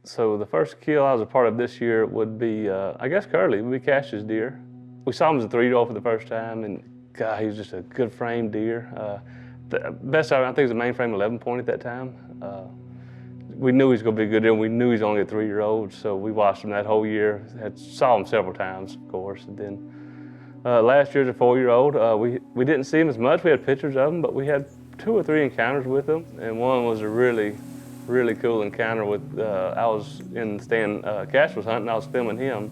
So the first kill I was a part of this year would be, I guess Curly, would be Cash's deer. We saw him as a 3-year-old for the first time, and God, he was just a good frame deer. The best I think it was a mainframe 11 point at that time. We knew he was going to be a good deer, and we knew he was only a 3-year-old, so we watched him that whole year. Saw him several times, of course. And then last year as a 4-year-old, we didn't see him as much. We had pictures of him, but we had 2 or 3 encounters with him, and one was a really cool encounter with, I was in the stand, Cash was hunting, I was filming him,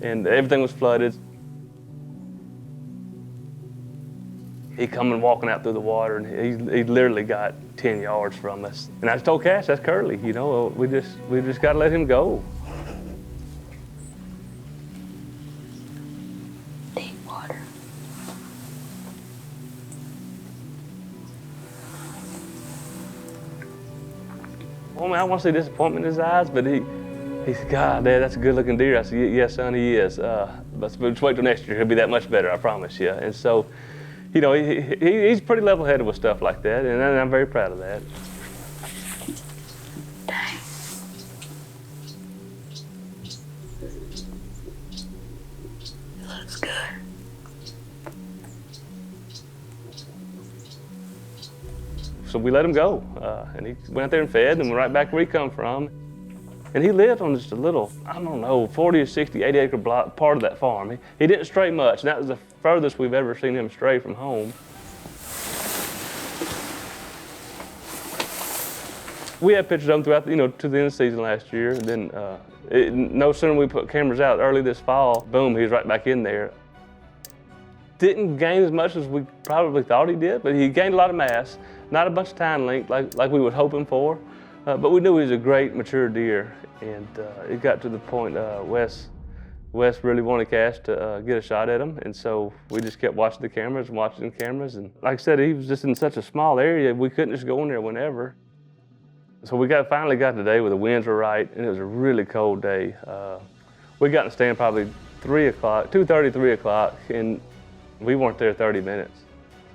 and everything was flooded. He coming walking out through the water, and he literally got 10 yards from us. And I just told Cash, that's Curly, you know, we just got to let him go. Deep water. Well, man, I want to see disappointment in his eyes, but he said, God, Dad, that's a good-looking deer. I said, yes, son, he is. But just wait till next year. He'll be that much better, I promise you. And so, you know, he's pretty level-headed with stuff like that, and I'm very proud of that. Dang. It looks good. So we let him go, and he went out there and fed and went right back where he come from. And he lived on just a little, I don't know, 40 or 60, 80 acre block, part of that farm. He didn't stray much, and that was the furthest we've ever seen him stray from home. We had pictures of him throughout, you know, to the end of the season last year. And then no sooner we put cameras out early this fall, boom, he was right back in there. Didn't gain as much as we probably thought he did, but he gained a lot of mass. Not a bunch of tine length like we were hoping for, but we knew he was a great mature deer. And it got to the point Wes really wanted Cash to get a shot at him, and so we just kept watching the cameras and watching the cameras. And like I said, he was just in such a small area, we couldn't just go in there whenever. So we finally got today where the winds were right, and it was a really cold day. We got in the stand probably 3 o'clock, 2:30, 3 o'clock, and we weren't there 30 minutes.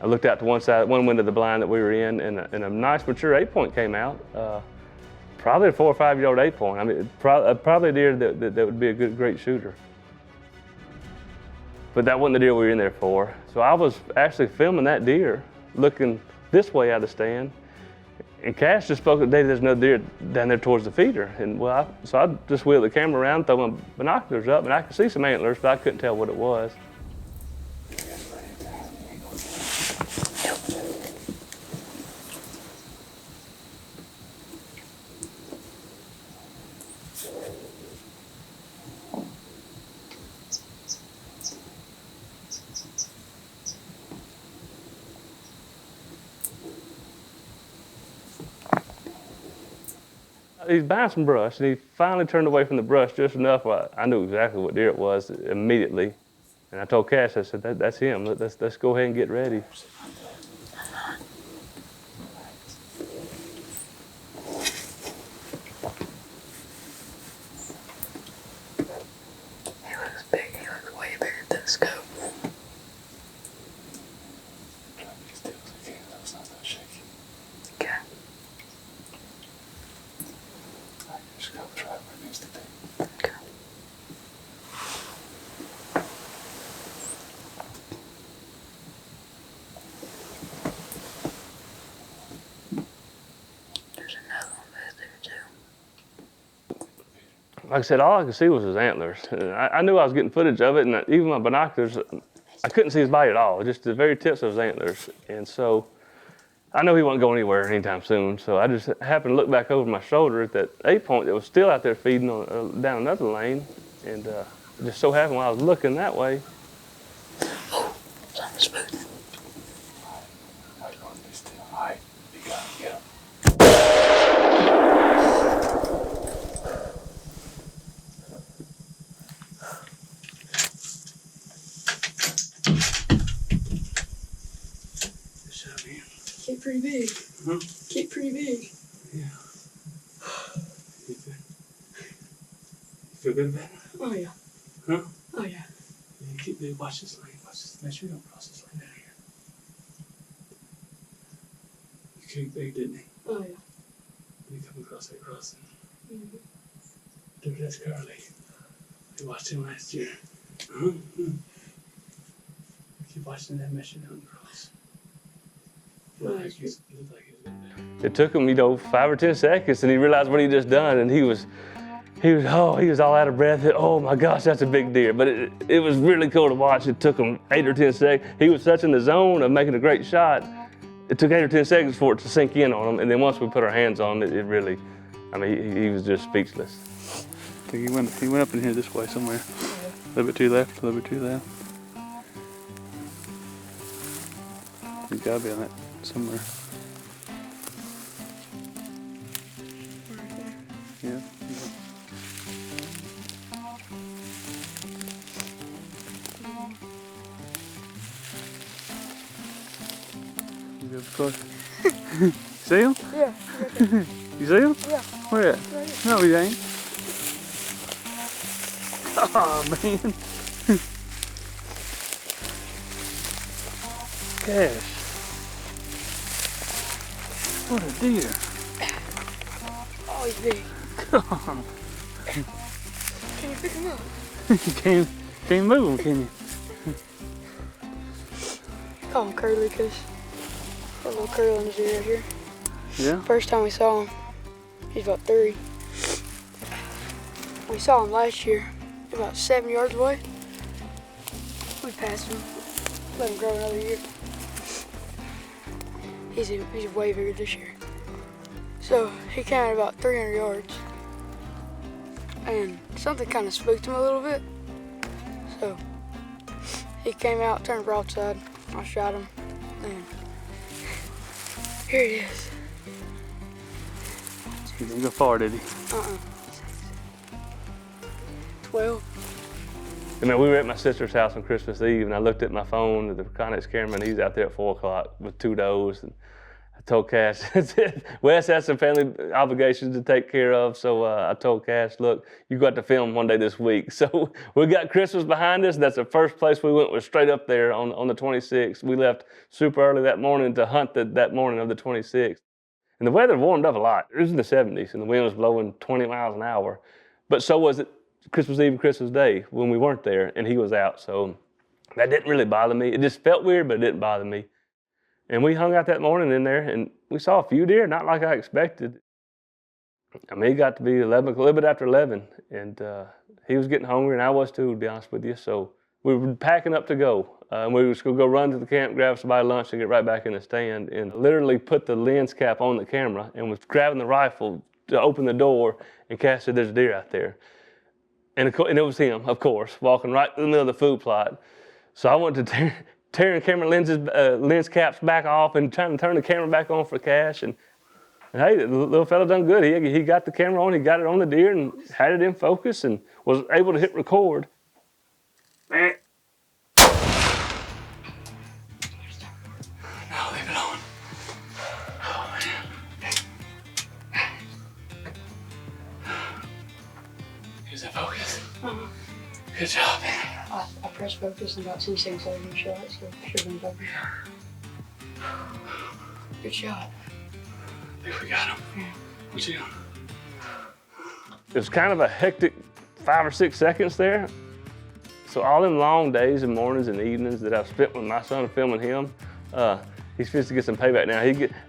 I looked out to one window of the blind that we were in, and a nice mature 8-point came out. Probably a 4 or 5-year-old 8-point. I mean, probably a deer that would be a great shooter. But that wasn't the deer we were in there for. So I was actually filming that deer, looking this way out of the stand, and Cash just spoke, Daddy, there's another deer down there towards the feeder. And so I just wheeled the camera around, throw my binoculars up, and I could see some antlers, but I couldn't tell what it was. He's behind some brush, and he finally turned away from the brush just enough where I knew exactly what deer it was immediately. And I told Cash, I said, that's him. Let's go ahead and get ready. He looks big. He looks way bigger than the scope. Okay. Okay. There's another one back there too. Like I said, all I could see was his antlers. I knew I was getting footage of it, and even my binoculars, I couldn't see his body at all, just the very tips of his antlers. And so I know he wasn't going anywhere anytime soon, so I just happened to look back over my shoulder at that 8-point that was still out there feeding down another lane. And it just so happened while I was looking that way. Oh, something spooky. Get pretty big. Huh? Get pretty big. Yeah. You feel good about it? Oh yeah. Huh? Oh yeah. Yeah, keep big. Watch this lane. Watch this. Make sure you don't cross this lane down here. He kicked big, didn't he? Oh yeah. He come across that crossing. Mm-hmm. Dude, that's Carly. We watched him last year. Keep watching that mission on the cross. He looked like he was gonna die. It took him, 5 or 10 seconds, and he realized what he just done, and he was all out of breath. Oh my gosh, that's a big deer. But it was really cool to watch. It took him 8 or 10 seconds. He was such in the zone of making a great shot. It took 8 or 10 seconds for it to sink in on him, and then once we put our hands on it, it really, he was just speechless. I think he went up in here this way somewhere. A little bit to the left, a little bit to the left. He's gotta be on that somewhere. Yeah. You go close. See him? Yeah. You see him? Yeah. Where at? No, he ain't. Oh man. Gosh. What a deer. Oh, he's big. Come on. Can you pick him up? You can't move him, can you? Call him Curly because a little curl in his ear right here. Yeah? First time we saw him, he's about 3. We saw him last year, about 7 yards away. We passed him, let him grow another year. He's way bigger this year. So he came out about 300 yards. And something kind of spooked him a little bit. So he came out, turned broadside. I shot him, and here he is. He didn't go far, did he? 12. We were at my sister's house on Christmas Eve, and I looked at my phone at the Connex camera, and he's out there at 4 o'clock with 2 does. And I told Cash, Wes has some family obligations to take care of, so I told Cash, look, you got to film one day this week. So we got Christmas behind us. That's the first place we went, was straight up there on the 26th. We left super early that morning to hunt that morning of the 26th. And the weather warmed up a lot. It was in the 70s, and the wind was blowing 20 miles an hour. But so was it Christmas Eve and Christmas Day when we weren't there, and he was out. So that didn't really bother me. It just felt weird, but it didn't bother me. And we hung out that morning in there, and we saw a few deer, not like I expected. He got to be a little bit after 11, and he was getting hungry, and I was too, to be honest with you. So we were packing up to go. And we were just going to go run to the camp, grab somebody lunch, and get right back in the stand. And literally put the lens cap on the camera and was grabbing the rifle to open the door, and Cass said, there's a deer out there. And it was him, of course, walking right in the middle of the food plot. So I went to tearing camera lens caps back off and trying to turn the camera back on for Cash. And hey, the little fella done good. He got the camera on, he got it on the deer and had it in focus and was able to hit record. No, leave it on. Oh, man. Is that focus? Good job, man. I pressed focus and about 2 seconds later you shot, so it should have been focus. Good shot. I think we got him. What you doing? It was kind of a hectic 5 or 6 seconds there. So all them long days and mornings and evenings that I've spent with my son filming him, he's supposed to get some payback now.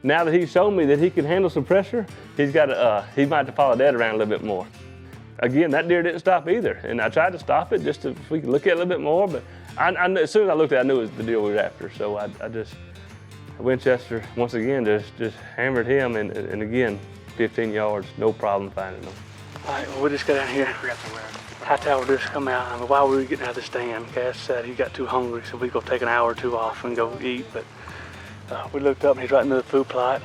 Now that he's shown me that he can handle some pressure, he might have to follow Dad around a little bit more. Again, that deer didn't stop either, and I tried to stop it just if we could look at it a little bit more, but as soon as I looked at it, I knew it was the deer we were after. So I just, Winchester, once again, just hammered him, and again, 15 yards, no problem finding him. All right, well, we just got down here. Hightower just come out. While we were getting out of the stand, Cass said he got too hungry, so we go take an hour or 2 off and go eat. But we looked up and he's right in the food plot.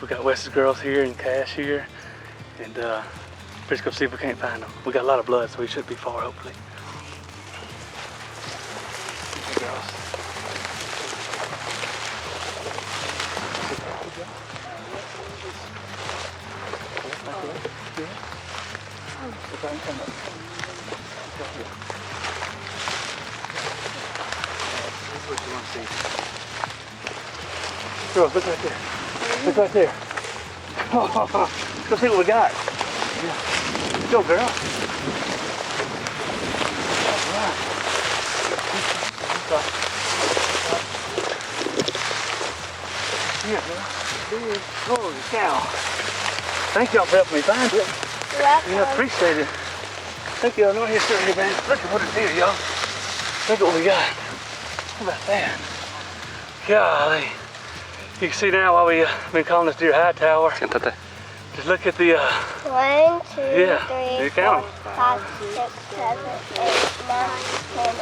We got Wes's girls here and Cash here, and let's go see if we can't find him. We got a lot of blood, so we shouldn't be far, hopefully. Girls. Girls, look right there. Look right there. Let's go see what we got. Yeah. Go, girl. Yeah, man. Holy cow. Thank y'all for helping me find it. Yeah, appreciate it. Thank y'all. No, here, sir, here, man. Look at what it is, y'all. Look at what we got. How about that? Golly. You can see now why we've been calling this deer Hightower. Siéntate. Just look at the, 1, 2, Yeah, 3, you count 4, 5, 6, 7, 8, 9, 10,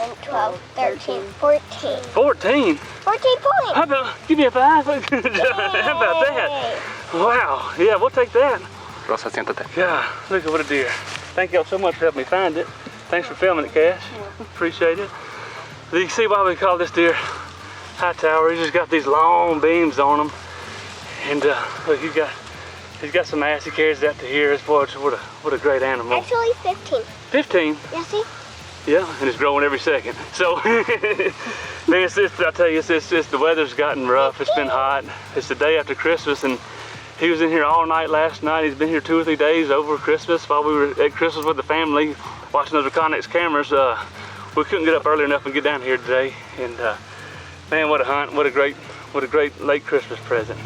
11, 12, 13, 14. 14. 14 points! How about, give me a 5? How about that? Wow, yeah, we'll take that. Rosa, siéntate. Yeah, look at what a deer. Thank y'all so much for helping me find it. Thanks for filming it, Cash. Appreciate it. You can see why we call this deer Hightower. He's just got these long beams on him. And look, he's got some ass he carries out to here. What a great animal. Actually, 15. 15. Yeah, see? Yeah, and it's growing every second. So, man, I tell you, it's the weather's gotten rough. It's been hot. It's the day after Christmas, and he was in here all night last night. He's been here 2 or 3 days over Christmas while we were at Christmas with the family watching those Connex cameras. We couldn't get up early enough and get down here today. And man, what a hunt! What a great late Christmas present.